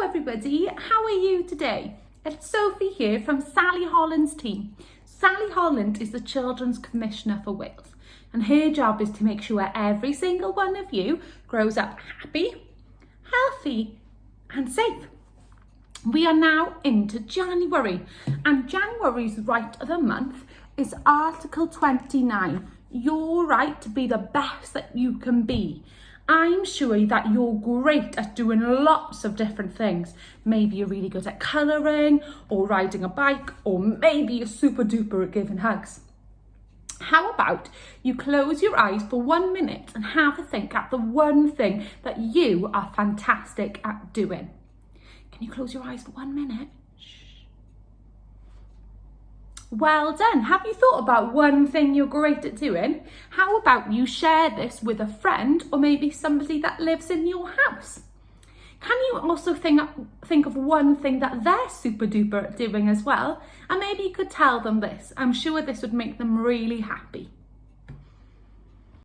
everybody, how are you today? It's Sophie here from Sally Holland's team. Sally Holland is the Children's Commissioner for Wales, and her job is to make sure every single one of you grows up happy, healthy and safe. We are now into January, and January's right of the month is Article 29, your right to be the best that you can be. I'm sure that you're great at doing lots of different things. Maybe you're really good at colouring or riding a bike, or maybe you're super duper at giving hugs. How about you close your eyes for 1 minute and have a think at the one thing that you are fantastic at doing? Can you close your eyes for 1 minute? Well done. Have you thought about one thing you're great at doing? How about you share this with a friend or maybe somebody that lives in your house? Can you also think of one thing that they're super duper at doing as well? And maybe you could tell them this. I'm sure this would make them really happy.